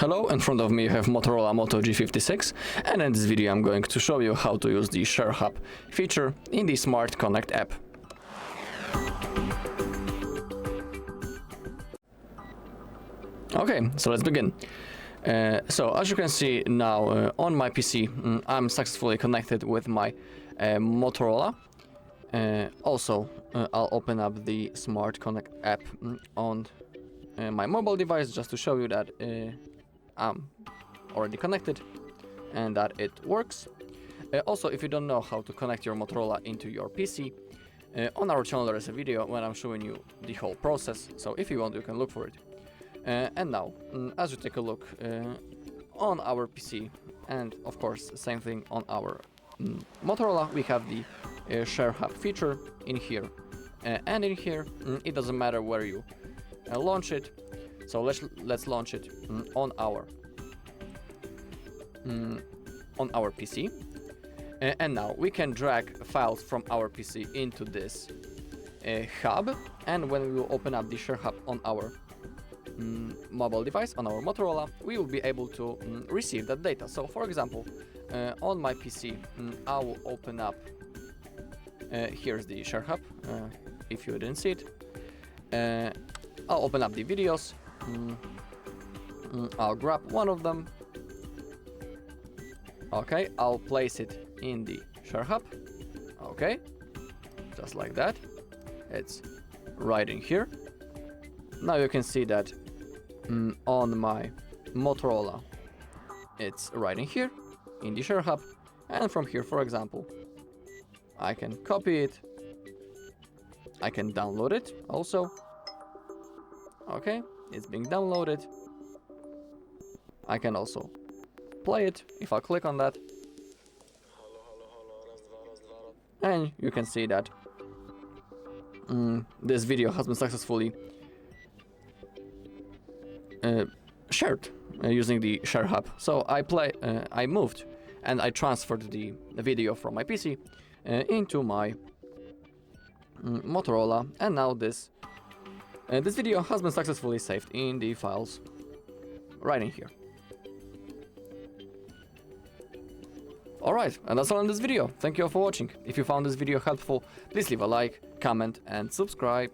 Hello, in front of me you have Motorola Moto G56, and in this video I'm going to show you how to use the Share Hub feature in the Smart Connect app. Okay, so let's begin. So as you can see now on my PC, I'm successfully connected with my Motorola. Also, I'll open up the Smart Connect app on my mobile device just to show you that I'm already connected and that it works. Also, if you don't know how to connect your Motorola into your PC, on our channel there is a video when I'm showing you the whole process, so if you want you can look for it. And now, as you take a look on our PC, and of course same thing on our Motorola, we have the Share Hub feature in here. And in here, it doesn't matter where you launch it. So let's launch it on our PC. And now we can drag files from our PC into this hub. And when we will open up the Share Hub on our mobile device, on our Motorola, we will be able to receive that data. So for example, on my PC, I will open up, here's the Share Hub, if you didn't see it. I'll open up the videos, I'll grab one of them, okay, I'll place it in the Share Hub, okay, just like that, it's right in here. Now you can see that on my Motorola, it's right in here, in the Share Hub, and from here, for example, I can copy it, I can download it also. Okay, it's being downloaded. I can also play it if I click on that. And you can see that this video has been successfully shared using the Share Hub. So I moved and I transferred the video from my PC into my Motorola, and now this video has been successfully saved in the files right in here. Alright, and that's all in this video. Thank you all for watching. If you found this video helpful, please leave a like, comment and subscribe.